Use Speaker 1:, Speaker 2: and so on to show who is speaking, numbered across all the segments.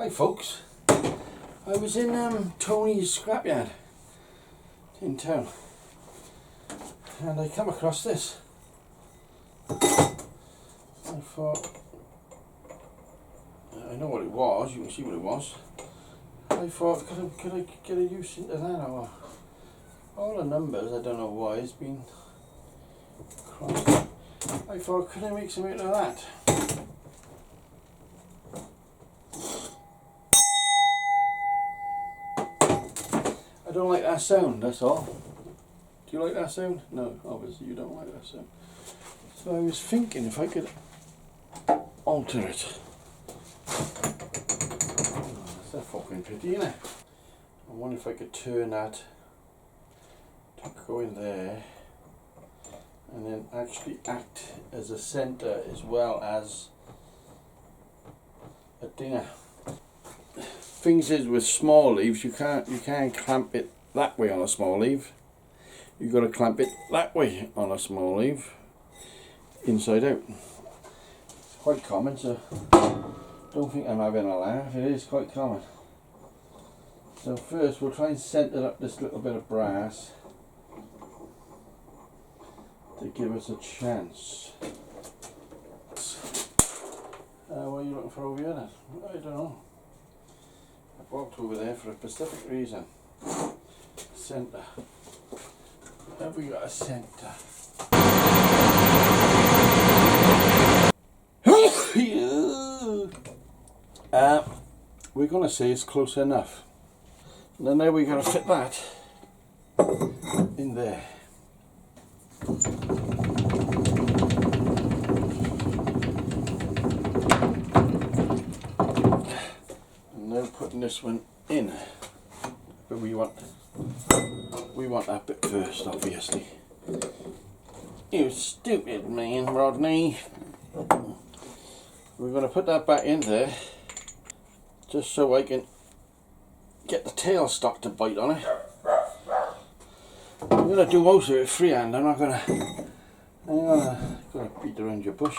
Speaker 1: Hi folks, I was in Tony's scrapyard in town and I come across this. I thought, I know what it was, you can see what it was. I thought, could I get a use into that, or all the numbers, I don't know why, it's been crossed. I thought, could I make something out of that? I don't like that sound, that's all. Do you like that sound? No, obviously you don't like that sound. So I was thinking if I could alter it. Oh, that's a fucking pity, isn't it? I wonder if I could turn that to go in there and then actually act as a centre as well as a dinner. Things is with small leaves, you can't clamp it that way on a small leaf. You've got to clamp it that way on a small leaf, inside out. It's quite common, so don't think I'm having a laugh. It is quite common. So first we'll try and centre up this little bit of brass to give us a chance. What are you looking for over here then? I don't know. I walked over there for a specific reason. Centre. Have we got a centre? We're going to say it's close enough. And then we're going to fit that in there. And now putting this one in. But we want that bit first, obviously. You stupid man, Rodney. We're going to put that back in there just so I can get the tail stock to bite on it. I'm going to do most of it freehand. I'm not going to beat around your bush.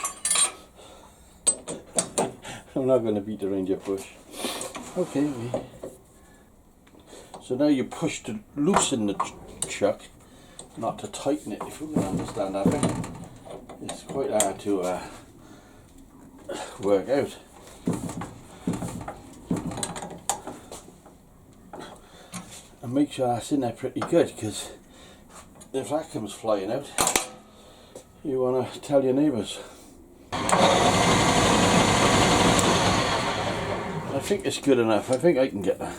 Speaker 1: I'm not going to beat around your bush. Okay. So now you push to loosen the chuck, not to tighten it, if you can understand that bit. It's quite hard to work out. And make sure that's in there pretty good, because if that comes flying out, you want to tell your neighbours. I think it's good enough. I think I can get that.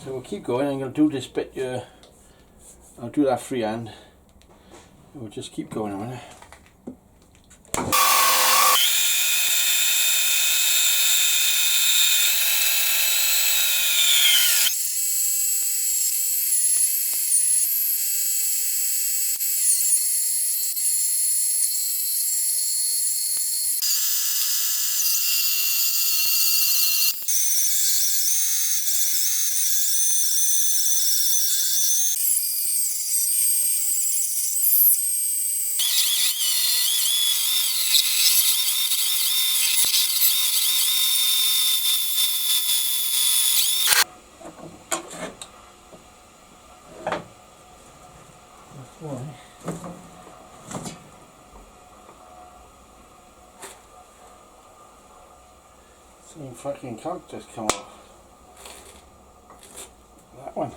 Speaker 1: So we'll keep going. I'm going to do this bit here. I'll do that freehand. We'll just keep going a minute. Some fucking cock just come off. That one.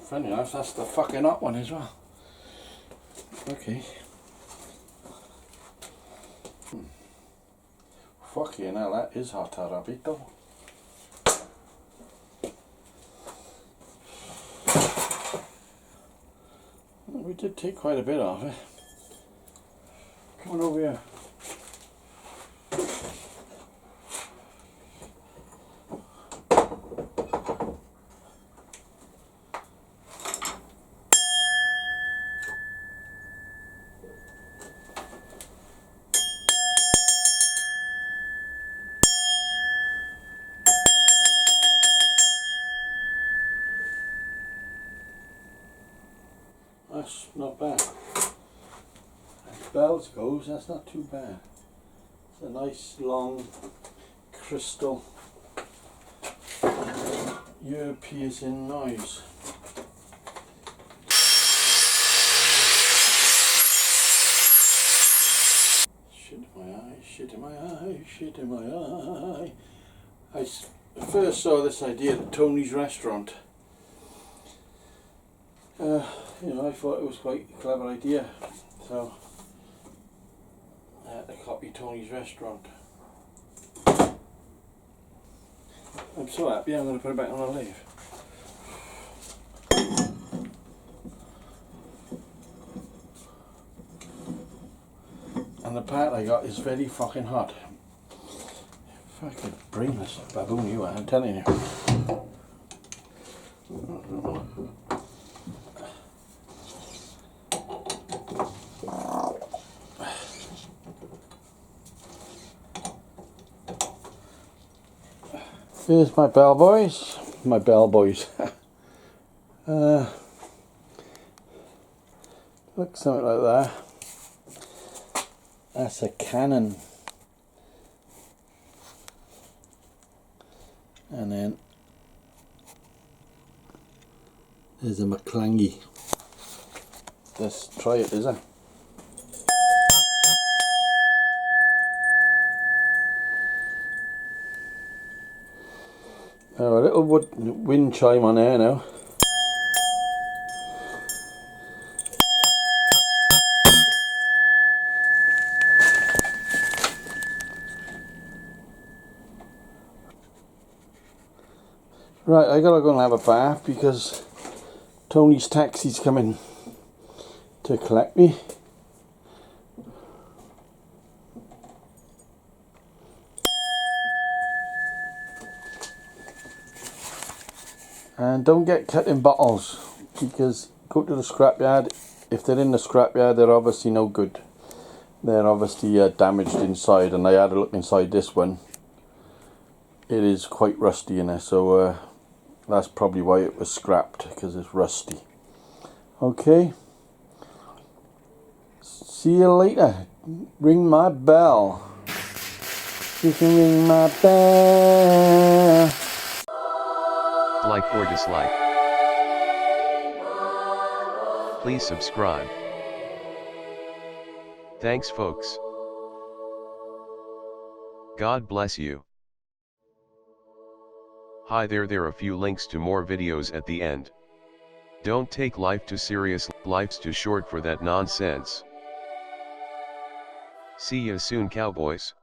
Speaker 1: Funny enough, that's the fucking hot one as well. Okay. Fucking hell, that is hot, Arabito. We did take quite a bit off it. Come on over here. that's not bad. As bells goes, that's not too bad. It's a nice long crystal ear-piercing noise. Shit in my eye, shit in my eye, shit in my eye. I first saw this idea at Tony's restaurant. You know, I thought it was quite a clever idea, so I had to copy Tony's restaurant. I'm so happy I'm going to put it back on a lathe. And the part I got is very fucking hot. Fucking brainless baboon you are, I'm telling you. Here's my bell boys. My bell boys. Looks something like that. That's a cannon. And then there's a McClangy. Let's try it, is it? Oh, a little wind chime on there now. Right, I gotta go and have a bath because Tony's taxi's coming to collect me. And don't get cut in bottles, because go to the scrapyard. If they're in the scrapyard, they're obviously no good. They're obviously damaged inside, and I had a look inside this one. It is quite rusty in there, so that's probably why it was scrapped, because it's rusty. Okay. See you later. Ring my bell. You can ring my bell.
Speaker 2: Like or dislike. Please subscribe. Thanks folks. God bless you. Hi there are a few links to more videos at the end. Don't take life too serious, life's too short for that nonsense. See ya soon cowboys.